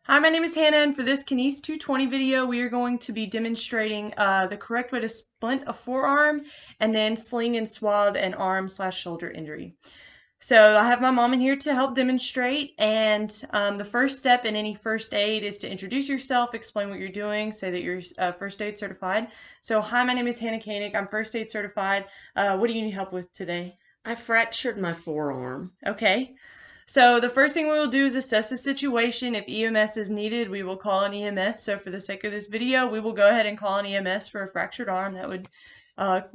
Hi, my name is Hannah, and for this KINE 220 video, we are going to be demonstrating the correct way to splint a forearm and then sling and swathe an arm/shoulder injury. So I have my mom in here to help demonstrate, and the first step in any first aid is to introduce yourself, explain what you're doing, say that you're first aid certified. So hi, my name is Hannah Koenig. I'm first aid certified. What do you need help with today? I fractured my forearm. Okay. So the first thing we will do is assess the situation. If EMS is needed, we will call an EMS. So for the sake of this video, we will go ahead and call an EMS for a fractured arm. That would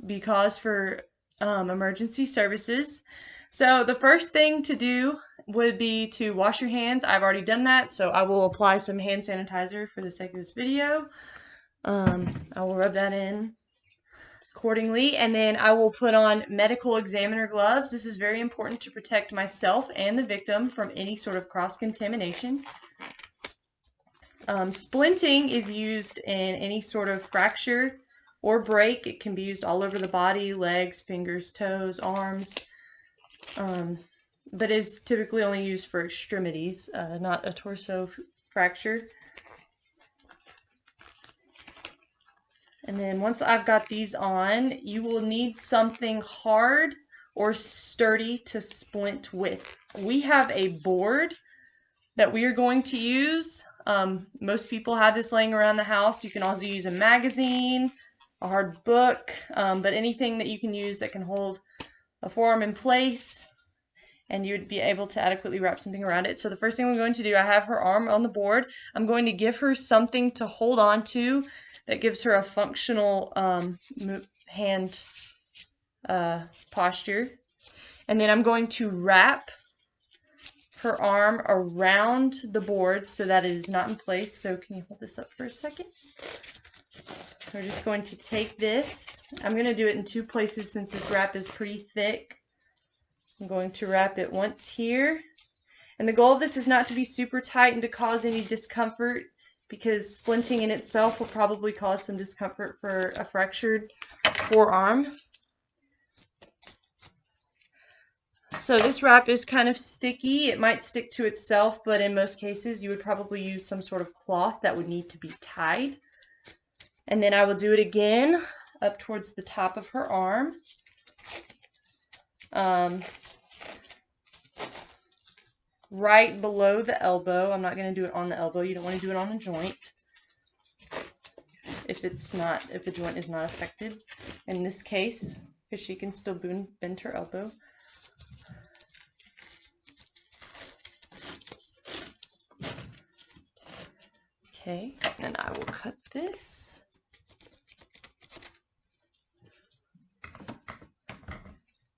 be cause for emergency services. So the first thing to do would be to wash your hands. I've already done that, so I will apply some hand sanitizer for the sake of this video. I will rub that in accordingly, and then I will put on medical examiner gloves. This is very important to protect myself and the victim from any sort of cross-contamination. Splinting is used in any sort of fracture or break. It can be used all over the body, legs, fingers, toes, arms, but is typically only used for extremities, not a torso fracture. And then once I've got these on, you will need something hard or sturdy to splint with. We have a board that we are going to use. Most people have this laying around the house. You can also use a magazine, a hard book, but anything that you can use that can hold a forearm in place, and you would be able to adequately wrap something around it. So the first thing I'm going to do, I have her arm on the board. I'm going to give her something to hold on to that gives her a functional hand posture. And then I'm going to wrap her arm around the board so that it is not in place. So can you hold this up for a second? We're just going to take this. I'm going to do it in two places since this wrap is pretty thick. I'm going to wrap it once here. And the goal of this is not to be super tight and to cause any discomfort, because splinting in itself will probably cause some discomfort for a fractured forearm. So this wrap is kind of sticky. It might stick to itself, but in most cases you would probably use some sort of cloth that would need to be tied. And then I will do it again up towards the top of her arm. Right below the elbow. I'm not going to do it on the elbow. You don't want to do it on a joint if the joint is not affected. In this case, because she can still bend her elbow. Okay, and I will cut this.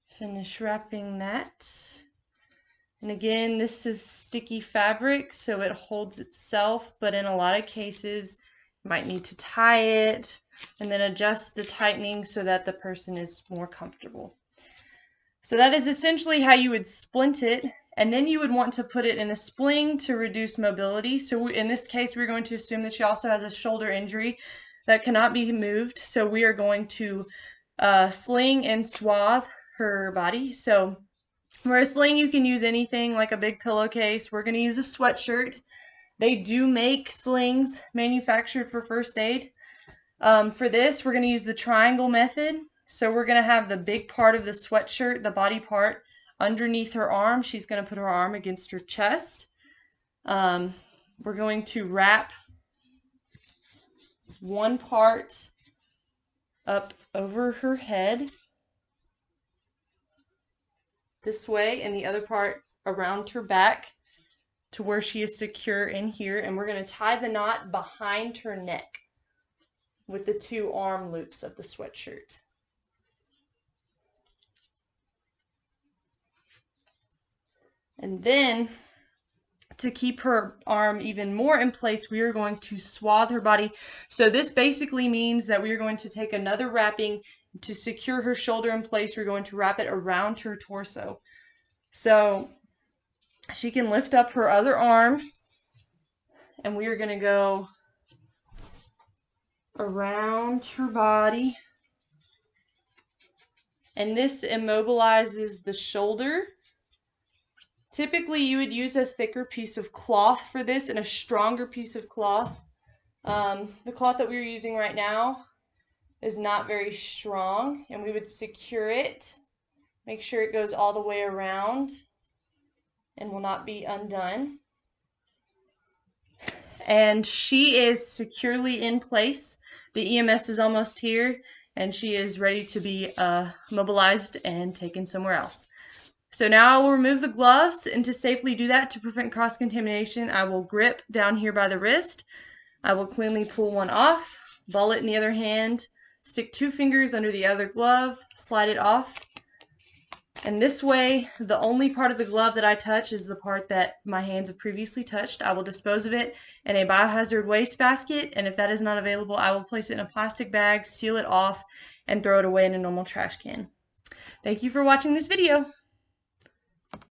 Finish wrapping that. And again, this is sticky fabric, so it holds itself, but in a lot of cases, you might need to tie it and then adjust the tightening so that the person is more comfortable. So that is essentially how you would splint it, and then you would want to put it in a sling to reduce mobility. So in this case, we're going to assume that she also has a shoulder injury that cannot be moved, so we are going to sling and swathe her body. So for a sling, you can use anything like a big pillowcase. We're going to use a sweatshirt. They do make slings manufactured for first aid. For this, we're going to use the triangle method. So we're going to have the big part of the sweatshirt, the body part, underneath her arm. She's going to put her arm against her chest. We're going to wrap one part up over her head this way, and the other part around her back to where she is secure in here, and we're going to tie the knot behind her neck with the two arm loops of the sweatshirt. And then to keep her arm even more in place, we are going to swathe her body. So this basically means that we are going to take another wrapping to secure her shoulder in place. We're going to wrap it around her torso. So she can lift up her other arm, and we are going to go around her body. And this immobilizes the shoulder Typically, you would use a thicker piece of cloth for this and a stronger piece of cloth. The cloth that we're using right now is not very strong, and we would secure it, make sure it goes all the way around and will not be undone. And she is securely in place. The EMS is almost here, and she is ready to be mobilized and taken somewhere else. So now I will remove the gloves, and to safely do that to prevent cross-contamination, I will grip down here by the wrist. I will cleanly pull one off, ball it in the other hand, stick 2 fingers under the other glove, slide it off. And this way, the only part of the glove that I touch is the part that my hands have previously touched. I will dispose of it in a biohazard waste basket, and if that is not available, I will place it in a plastic bag, seal it off, and throw it away in a normal trash can. Thank you for watching this video.